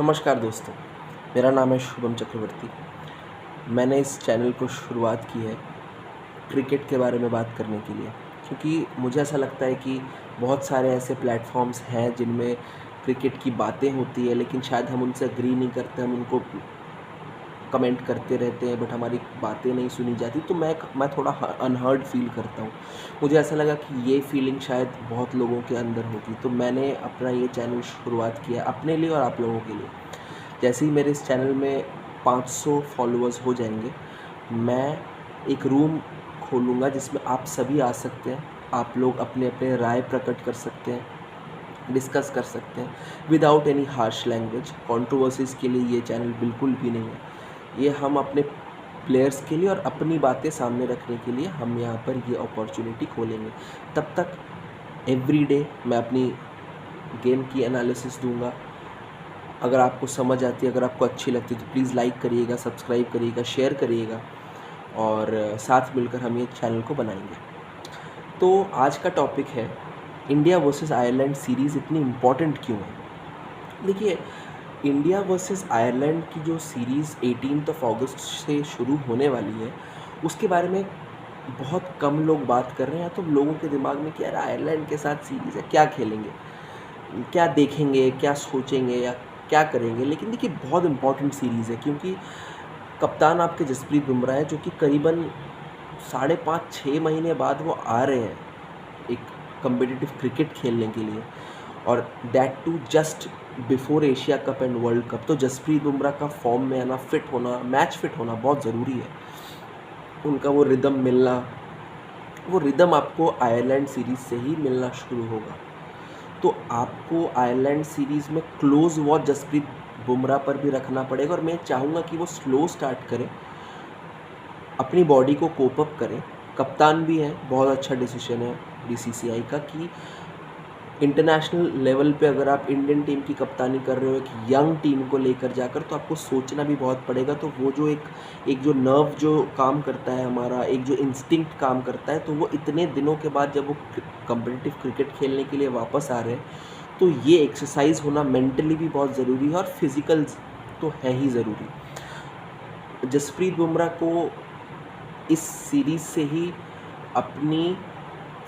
नमस्कार दोस्तों, मेरा नाम है शुभम चक्रवर्ती। मैंने इस चैनल को शुरुआत की है क्रिकेट के बारे में बात करने के लिए, क्योंकि मुझे ऐसा लगता है कि बहुत सारे ऐसे प्लेटफॉर्म्स हैं जिनमें क्रिकेट की बातें होती है, लेकिन शायद हम उनसे एग्री नहीं करते, हम उनको कमेंट करते रहते हैं, बट हमारी बातें नहीं सुनी जाती। तो मैं थोड़ा अनहर्ड फील करता हूँ। मुझे ऐसा लगा कि ये फीलिंग शायद बहुत लोगों के अंदर होगी, तो मैंने अपना ये चैनल शुरुआत किया अपने लिए और आप लोगों के लिए। जैसे ही मेरे इस चैनल में 500 फॉलोअर्स हो जाएंगे, मैं एक रूम खोलूँगा जिसमें आप सभी आ सकते हैं। आप लोग अपने अपने राय प्रकट कर सकते हैं, डिस्कस कर सकते हैं without any harsh language. Controversies के लिए ये चैनल बिल्कुल भी नहीं है। ये हम अपने प्लेयर्स के लिए और अपनी बातें सामने रखने के लिए हम यहाँ पर ये अपॉर्चुनिटी खोलेंगे। तब तक एवरी डे मैं अपनी गेम की एनालिसिस दूंगा। अगर आपको समझ आती है, अगर आपको अच्छी लगती है तो प्लीज़ लाइक करिएगा, सब्सक्राइब करिएगा, शेयर करिएगा और साथ मिलकर हम ये चैनल को बनाएंगे। तो आज का टॉपिक है इंडिया वर्सेस आयरलैंड सीरीज़ इतनी इम्पॉर्टेंट क्यों है। देखिए, इंडिया वर्सेस आयरलैंड की जो सीरीज़ 18 अगस्त से शुरू होने वाली है, उसके बारे में बहुत कम लोग बात कर रहे हैं। तो लोगों के दिमाग में कि यार आयरलैंड के साथ सीरीज़ है, क्या खेलेंगे, क्या देखेंगे, क्या सोचेंगे या क्या करेंगे। लेकिन देखिए, बहुत इम्पॉर्टेंट सीरीज़ है, क्योंकि कप्तान आपके जसप्रीत बुमराह है, जो कि करीबन 5.5-6 महीने बाद वो आ रहे हैं एक कम्पिटिटिव क्रिकेट खेलने के लिए, और that to just before Asia cup and world cup. तो जसप्रीत बुमराह का फॉर्म में आना, फिट होना, मैच फिट होना बहुत ज़रूरी है। उनका वो रिदम मिलना, वो रिदम आपको आयरलैंड सीरीज़ से ही मिलना शुरू होगा। तो आपको आयरलैंड सीरीज़ में क्लोज वॉच जसप्रीत बुमराह पर भी रखना पड़ेगा, और मैं चाहूँगा कि वो स्लो स्टार्ट करें, अपनी बॉडी को कोप अप करें। कप्तान भी है, बहुत अच्छा डिसीजन है बीसीसीआई का कि इंटरनेशनल लेवल पे अगर आप इंडियन टीम की कप्तानी कर रहे हो एक यंग टीम को लेकर जाकर, तो आपको सोचना भी बहुत पड़ेगा। तो वो जो एक जो नर्व जो काम करता है हमारा, एक जो इंस्टिंक्ट काम करता है, तो वो इतने दिनों के बाद जब वो कम्पिटिटिव क्रिकेट खेलने के लिए वापस आ रहे हैं, तो ये एक्सरसाइज होना मेंटली भी बहुत ज़रूरी है और फिज़िकल तो है ही ज़रूरी। जसप्रीत बुमराह को इस सीरीज़ से ही अपनी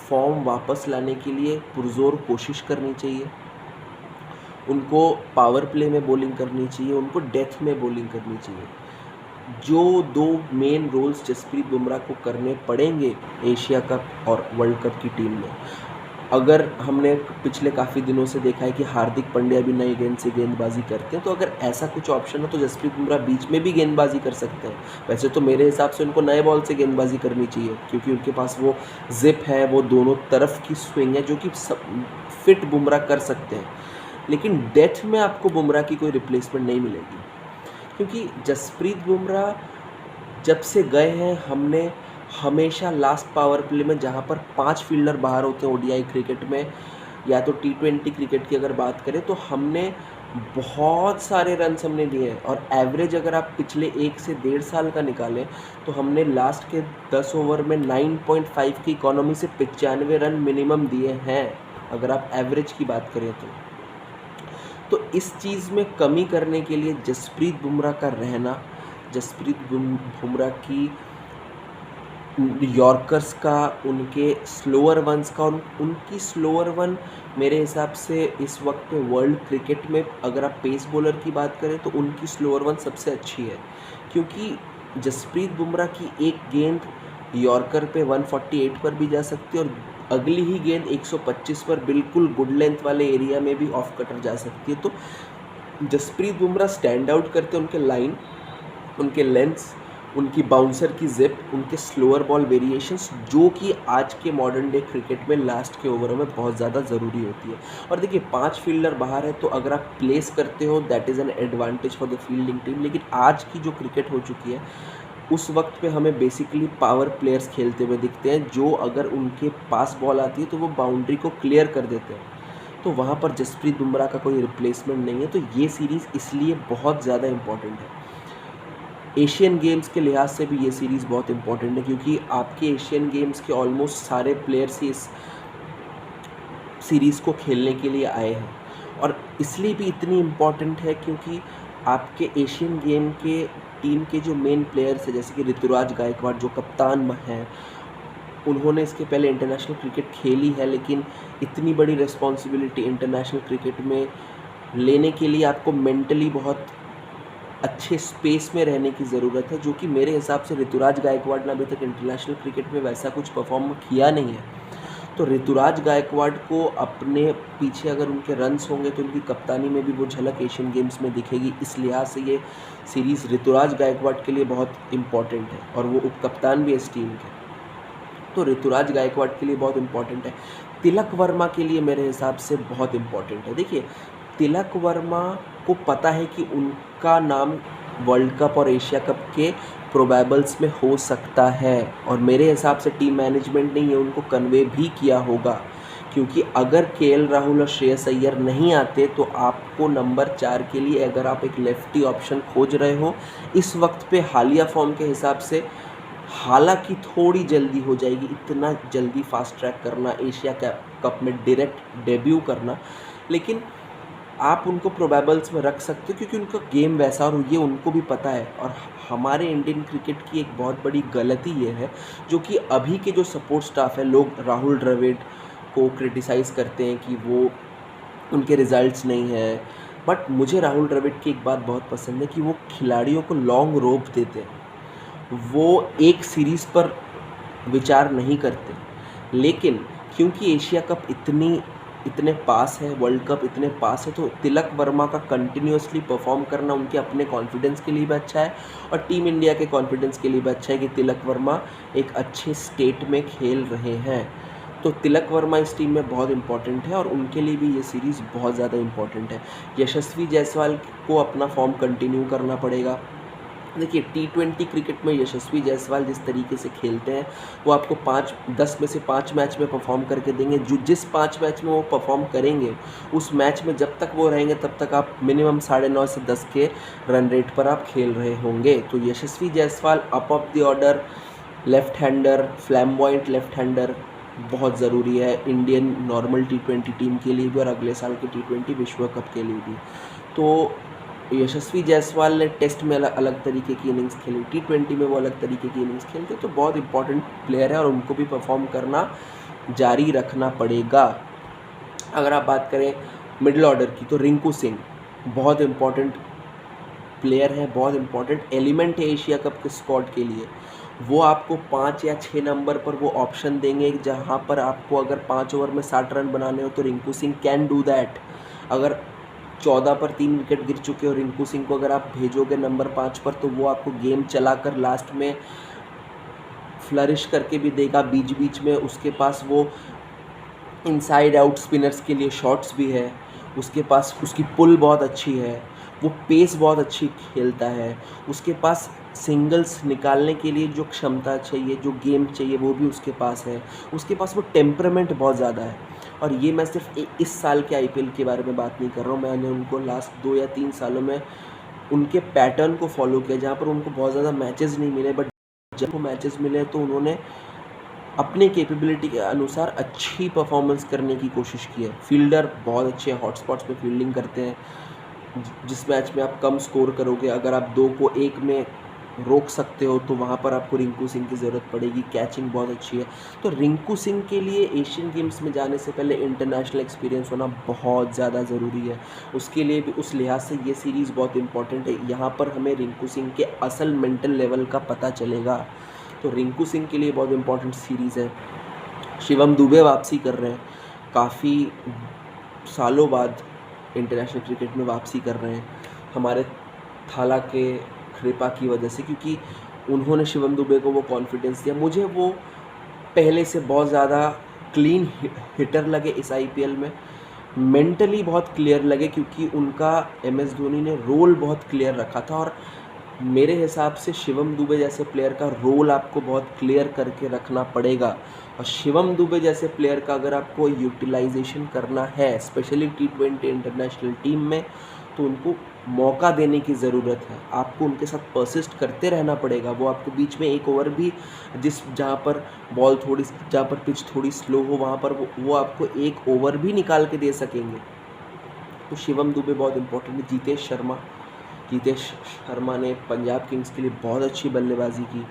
फॉर्म वापस लाने के लिए पुरज़ोर कोशिश करनी चाहिए। उनको पावर प्ले में बॉलिंग करनी चाहिए, उनको डेथ में बॉलिंग करनी चाहिए। जो 2 मेन रोल्स जसप्रीत बुमराह को करने पड़ेंगे एशिया कप और वर्ल्ड कप की टीम में। अगर हमने पिछले काफ़ी दिनों से देखा है कि हार्दिक पांड्या भी नई गेंद से गेंदबाजी करते हैं, तो अगर ऐसा कुछ ऑप्शन हो तो जसप्रीत बुमराह बीच में भी गेंदबाजी कर सकते हैं। वैसे तो मेरे हिसाब से उनको नए बॉल से गेंदबाजी करनी चाहिए, क्योंकि उनके पास वो ज़िप है, वो दोनों तरफ की स्विंग है, जो कि फिट बुमराह कर सकते हैं। लेकिन डेथ में आपको बुमराह की कोई रिप्लेसमेंट नहीं मिलेगी, क्योंकि जसप्रीत बुमराह जब से गए हैं, हमने हमेशा लास्ट पावर प्ले में, जहाँ पर 5 फील्डर बाहर होते हैं ओडीआई क्रिकेट में या तो टी20 क्रिकेट की अगर बात करें, तो हमने बहुत सारे रन्स हमने दिए हैं। और एवरेज अगर आप पिछले 1 से 1.5 साल का निकालें, तो हमने लास्ट के 10 ओवर में 9.5 की इकोनॉमी से 95 रन मिनिमम दिए हैं, अगर आप एवरेज की बात करें तो इस चीज़ में कमी करने के लिए जसप्रीत बुमराह का रहना, जसप्रीत बुमराह की यॉर्कर्स का, उनके स्लोअर वंस का, और उनकी स्लोअर वन मेरे हिसाब से इस वक्त पे वर्ल्ड क्रिकेट में अगर आप पेस बॉलर की बात करें तो उनकी स्लोअर वन सबसे अच्छी है। क्योंकि जसप्रीत बुमराह की एक गेंद यॉर्कर पे 148 पर भी जा सकती है, और अगली ही गेंद 125 पर बिल्कुल गुड लेंथ वाले एरिया में भी ऑफ कटर जा सकती है। तो जसप्रीत बुमराह स्टैंड आउट करते हैं, उनके लाइन, उनके लेंथ्स, उनकी बाउंसर की जिप, उनके स्लोअर बॉल वेरिएशंस, जो कि आज के मॉडर्न डे क्रिकेट में लास्ट के ओवरों में बहुत ज़्यादा ज़रूरी होती है। और देखिए, 5 फील्डर बाहर है, तो अगर आप प्लेस करते हो that is an advantage for the fielding team. लेकिन आज की जो क्रिकेट हो चुकी है, उस वक्त पे हमें बेसिकली पावर प्लेयर्स खेलते हुए दिखते हैं, जो अगर उनके पास बॉल आती है तो वो बाउंड्री को क्लियर कर देते हैं। तो वहाँ पर जसप्रीत बुमराह का कोई रिप्लेसमेंट नहीं है। तो ये सीरीज़ इसलिए बहुत ज़्यादा इम्पॉर्टेंट है। एशियन गेम्स के लिहाज से भी ये सीरीज़ बहुत इंपॉर्टेंट है, क्योंकि आपके एशियन गेम्स के ऑलमोस्ट सारे प्लेयर्स ही इस सीरीज़ को खेलने के लिए आए हैं। और इसलिए भी इतनी इम्पॉर्टेंट है क्योंकि आपके एशियन गेम के टीम के जो मेन प्लेयर्स हैं, जैसे कि ऋतुराज गायकवाड़ जो कप्तान हैं, उन्होंने इसके पहले इंटरनेशनल क्रिकेट खेली है, लेकिन इतनी बड़ी रिस्पॉन्सिबिलिटी इंटरनेशनल क्रिकेट में लेने के लिए आपको मेंटली बहुत अच्छे स्पेस में रहने की ज़रूरत है, जो कि मेरे हिसाब से ऋतुराज गायकवाड़ ने अभी तक इंटरनेशनल क्रिकेट में वैसा कुछ परफॉर्म किया नहीं है। तो ऋतुराज गायकवाड़ को अपने पीछे अगर उनके रन्स होंगे तो उनकी कप्तानी में भी वो झलक एशियन गेम्स में दिखेगी। इस लिहाज से ये सीरीज़ ऋतुराज गायकवाड़ के लिए बहुत इम्पॉर्टेंट है और वो उप कप्तान भी है इस टीम के, तो ऋतुराज गायकवाड़ के लिए बहुत इम्पॉर्टेंट है। तिलक वर्मा के लिए मेरे हिसाब से बहुत इम्पॉर्टेंट है। देखिए, तिलक वर्मा को पता है कि उनका नाम वर्ल्ड कप और एशिया कप के प्रोबेबल्स में हो सकता है, और मेरे हिसाब से टीम मैनेजमेंट ने ये उनको कन्वे भी किया होगा, क्योंकि अगर केएल राहुल और श्रेयस अय्यर नहीं आते तो आपको नंबर 4 के लिए अगर आप एक लेफ्टी ऑप्शन खोज रहे हो इस वक्त पे हालिया फॉर्म के हिसाब से, हालांकि थोड़ी जल्दी हो जाएगी इतना जल्दी फास्ट ट्रैक करना, एशिया कप में डायरेक्ट डेब्यू करना, लेकिन आप उनको प्रोबेबल्स में रख सकते हो क्योंकि उनका गेम वैसा और ये उनको भी पता है। और हमारे इंडियन क्रिकेट की एक बहुत बड़ी गलती ये है, जो कि अभी के जो सपोर्ट स्टाफ है, लोग राहुल द्रविड़ को क्रिटिसाइज़ करते हैं कि वो उनके रिजल्ट्स नहीं है, बट मुझे राहुल द्रविड़ की एक बात बहुत पसंद है कि वो खिलाड़ियों को लॉन्ग रोप देते हैं, वो एक सीरीज़ पर विचार नहीं करते। लेकिन क्योंकि एशिया कप इतने पास है, वर्ल्ड कप इतने पास है, तो तिलक वर्मा का कंटिन्यूअसली परफॉर्म करना उनके अपने कॉन्फिडेंस के लिए भी अच्छा है और टीम इंडिया के कॉन्फिडेंस के लिए भी अच्छा है कि तिलक वर्मा एक अच्छे स्टेट में खेल रहे हैं। तो तिलक वर्मा इस टीम में बहुत इंपॉर्टेंट है और उनके लिए भी ये सीरीज़ बहुत ज़्यादा इंपॉर्टेंट है। यशस्वी जायसवाल को अपना फॉर्म कंटिन्यू करना पड़ेगा। देखिए, T20 क्रिकेट में यशस्वी जायसवाल जिस तरीके से खेलते हैं वो आपको 10 में से 5 मैच में परफॉर्म करके देंगे। जिस 5 मैच में वो परफॉर्म करेंगे उस मैच में जब तक वो रहेंगे तब तक आप मिनिमम 9.5 से 10 के रन रेट पर आप खेल रहे होंगे। तो Yashasvi Jaiswal up of the order left hander, flamboyant left hander बहुत ज़रूरी है इंडियन नॉर्मल T20 टीम के लिए भी और अगले साल के T20 विश्व कप के लिए भी। तो यशस्वी जायसवाल ने टेस्ट में अलग तरीके की इनिंग्स खेली, T20 में वो अलग तरीके की इनिंग्स खेलते, तो बहुत इंपॉर्टेंट प्लेयर है और उनको भी परफॉर्म करना जारी रखना पड़ेगा। अगर आप बात करें मिडिल ऑर्डर की तो रिंकू सिंह बहुत इंपॉर्टेंट प्लेयर है, बहुत इंपॉर्टेंट एलिमेंट है एशिया कप के स्क्वाड के लिए। वो आपको 5 या 6 नंबर पर वो ऑप्शन देंगे जहाँ पर आपको अगर 5 ओवर में 60 रन बनाने हो तो Rinku Singh can do that. अगर 14 पर 3 विकेट गिर चुके हो रिंकू सिंह को अगर आप भेजोगे नंबर 5 पर तो वो आपको गेम चलाकर लास्ट में फ्लरिश करके भी देगा। बीच बीच में उसके पास वो इनसाइड आउट स्पिनर्स के लिए शॉट्स भी है, उसके पास उसकी पुल बहुत अच्छी है, वो पेस बहुत अच्छी खेलता है, उसके पास सिंगल्स निकालने के लिए जो क्षमता चाहिए, जो गेम चाहिए वो भी उसके पास है, उसके पास वो टेम्परामेंट बहुत ज़्यादा है। और ये मैं सिर्फ इस साल के आईपीएल के बारे में बात नहीं कर रहा हूँ, मैंने उनको लास्ट 2 या 3 सालों में उनके पैटर्न को फॉलो किया जहाँ पर उनको बहुत ज़्यादा मैचेस नहीं मिले, बट जब वो मैचेस मिले तो उन्होंने अपने कैपेबिलिटी के अनुसार अच्छी परफॉर्मेंस करने की कोशिश की है। फील्डर बहुत अच्छे हॉटस्पॉट्स पे फील्डिंग करते हैं, जिस मैच में आप कम स्कोर करोगे अगर आप 2 को 1 में रोक सकते हो तो वहाँ पर आपको रिंकू सिंह की ज़रूरत पड़ेगी। कैचिंग बहुत अच्छी है, तो रिंकू सिंह के लिए एशियन गेम्स में जाने से पहले इंटरनेशनल एक्सपीरियंस होना बहुत ज़्यादा ज़रूरी है। उसके लिए भी उस लिहाज से ये सीरीज़ बहुत इंपॉर्टेंट है। यहाँ पर हमें रिंकू सिंह के असल मेंटल लेवल का पता चलेगा, तो रिंकू सिंह के लिए बहुत इंपॉर्टेंट सीरीज़ है। शिवम दुबे वापसी कर रहे हैं, काफ़ी सालों बाद इंटरनेशनल क्रिकेट में वापसी कर रहे हैं हमारे थाला के कृपा की वजह से, क्योंकि उन्होंने शिवम दुबे को वो कॉन्फिडेंस दिया। मुझे वो पहले से बहुत ज़्यादा क्लीन हिटर लगे इस आईपीएल में, मेंटली बहुत क्लियर लगे क्योंकि उनका MS धोनी ने रोल बहुत क्लियर रखा था। और मेरे हिसाब से शिवम दुबे जैसे प्लेयर का रोल आपको बहुत क्लियर करके रखना पड़ेगा, और शिवम दुबे जैसे प्लेयर का अगर आपको यूटिलाइजेशन करना है स्पेशली T20 इंटरनेशनल टीम में तो उनको मौका देने की ज़रूरत है। आपको उनके साथ परसिस्ट करते रहना पड़ेगा। वो आपको बीच में एक ओवर भी जहाँ पर जहाँ पर पिच थोड़ी स्लो हो वहाँ पर वो आपको एक ओवर भी निकाल के दे सकेंगे। तो शिवम दुबे बहुत इंपॉर्टेंट है। जीतेश शर्मा ने पंजाब किंग्स के लिए बहुत अच्छी बल्लेबाजी की,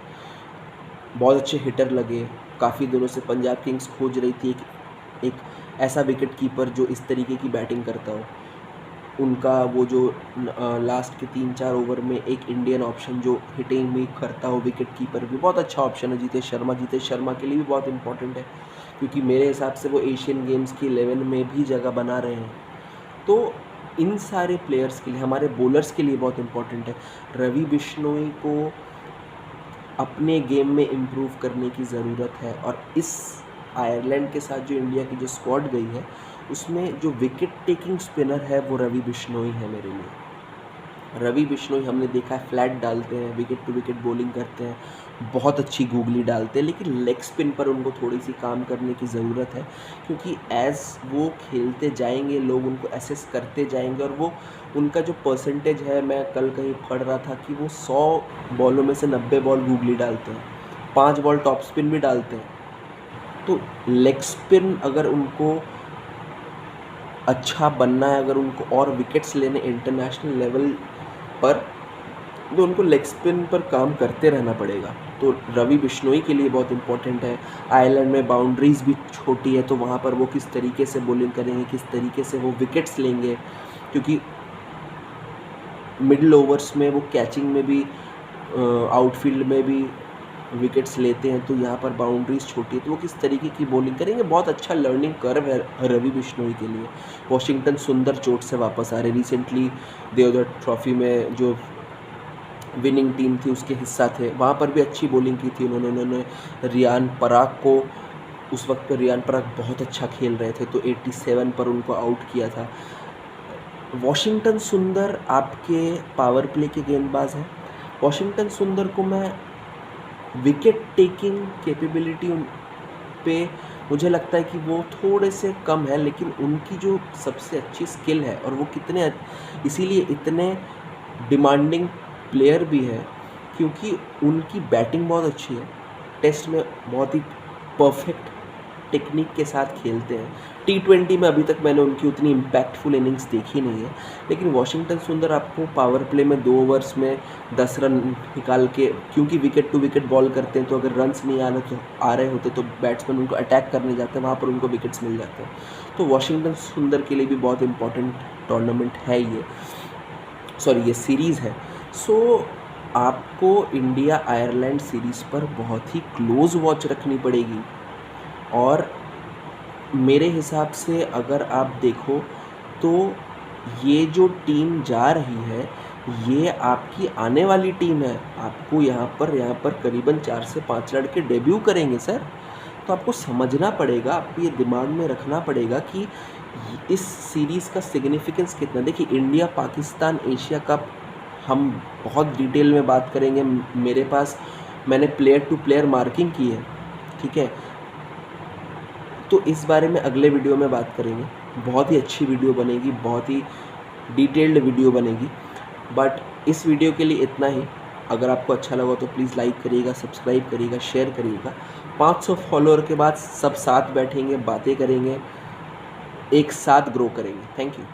बहुत अच्छे हिटर लगे। काफ़ी दिनों से पंजाब किंग्स खोज रही थी एक ऐसा विकेट कीपर जो इस तरीके की बैटिंग करता हो। उनका वो जो लास्ट के 3-4 ओवर में एक इंडियन ऑप्शन जो हिटिंग भी करता हो, विकेट कीपर भी बहुत अच्छा ऑप्शन है जीतेश शर्मा के लिए भी बहुत इंपॉर्टेंट है, क्योंकि मेरे हिसाब से वो एशियन गेम्स की 11 में भी जगह बना रहे हैं। तो इन सारे प्लेयर्स के लिए, हमारे बॉलर्स के लिए बहुत इंपॉर्टेंट है। रवि बिश्नोई को अपने गेम में इम्प्रूव करने की ज़रूरत है, और इस आयरलैंड के साथ जो इंडिया की जो स्क्वाड गई है उसमें जो विकेट टेकिंग स्पिनर है वो रवि बिश्नोई है मेरे लिए। रवि बिश्नोई हमने देखा है फ्लैट डालते हैं, विकेट टू विकेट बॉलिंग करते हैं, बहुत अच्छी गूगली डालते हैं, लेकिन लेग स्पिन पर उनको थोड़ी सी काम करने की ज़रूरत है, क्योंकि एज़ वो खेलते जाएंगे लोग उनको एसेस करते जाएंगे, और वो उनका जो परसेंटेज है, मैं कल कहीं पढ़ रहा था कि वो 100 बॉलों में से 90 बॉल गूगली डालते हैं, 5 बॉल टॉप स्पिन भी डालते हैं। तो लेग स्पिन अगर उनको अच्छा बनना है, अगर उनको और विकेट्स लेने इंटरनेशनल लेवल पर, तो उनको लेग स्पिन पर काम करते रहना पड़ेगा। तो रवि बिश्नोई के लिए बहुत इंपॉर्टेंट है। आयरलैंड में बाउंड्रीज भी छोटी है, तो वहाँ पर वो किस तरीके से बॉलिंग करेंगे, किस तरीके से वो विकेट्स लेंगे, क्योंकि मिडिल ओवर्स में वो कैचिंग में भी, आउटफील्ड में भी विकेट्स लेते हैं, तो यहाँ पर बाउंड्रीज छोटी है, तो वो किस तरीके की बॉलिंग करेंगे। बहुत अच्छा लर्निंग कर्व है रवि बिश्नोई के लिए। वॉशिंगटन सुंदर चोट से वापस आ रहे, रिसेंटली देवधर ट्रॉफी में जो विनिंग टीम थी उसके हिस्सा थे, वहाँ पर भी अच्छी बॉलिंग की थी उन्होंने रियान पराग को, उस वक्त पर रियान पराग बहुत अच्छा खेल रहे थे, तो 87 पर उनको आउट किया था। वॉशिंगटन सुंदर आपके पावर प्ले के गेंदबाज हैं। वॉशिंगटन सुंदर को मैं विकेट टेकिंग कैपेबिलिटी पे मुझे लगता है कि वो थोड़े से कम है, लेकिन उनकी जो सबसे अच्छी स्किल है, और वो कितने इसीलिए इतने डिमांडिंग प्लेयर भी है, क्योंकि उनकी बैटिंग बहुत अच्छी है। टेस्ट में बहुत ही परफेक्ट टेक्निक के साथ खेलते हैं। T20 में अभी तक मैंने उनकी उतनी इम्पैक्टफुल इनिंग्स देखी नहीं है, लेकिन वॉशिंगटन सुंदर आपको पावर प्ले में 2 ओवर्स में 10 रन निकाल के, क्योंकि विकेट टू विकेट बॉल करते हैं, तो अगर रन्स नहीं आ रहे होते तो बैट्समैन उनको अटैक करने जाते हैं, वहाँ पर उनको विकेट्स मिल जाते हैं। तो वॉशिंगटन सुंदर के लिए भी बहुत इंपॉर्टेंट टूर्नामेंट है ये सीरीज़ है। सो आपको इंडिया आयरलैंड सीरीज़ पर बहुत ही क्लोज वॉच रखनी पड़ेगी, और मेरे हिसाब से अगर आप देखो तो ये जो टीम जा रही है ये आपकी आने वाली टीम है। आपको यहाँ पर करीबन 4 से 5 लड़के डेब्यू करेंगे सर, तो आपको समझना पड़ेगा, आपको ये दिमाग में रखना पड़ेगा कि इस सीरीज़ का सिग्निफिकेंस कितना। देखिए, इंडिया पाकिस्तान एशिया कप हम बहुत डिटेल में बात करेंगे। मेरे पास मैंने प्लेयर टू प्लेयर मार्किंग की है, ठीक है, तो इस बारे में अगले वीडियो में बात करेंगे। बहुत ही अच्छी वीडियो बनेगी, बहुत ही डिटेल्ड वीडियो बनेगी। बट इस वीडियो के लिए इतना ही। अगर आपको अच्छा लगा तो प्लीज़ लाइक करिएगा, सब्सक्राइब करिएगा, शेयर करिएगा। 500 फॉलोअर के बाद सब साथ बैठेंगे, बातें करेंगे, एक साथ ग्रो करेंगे। Thank you.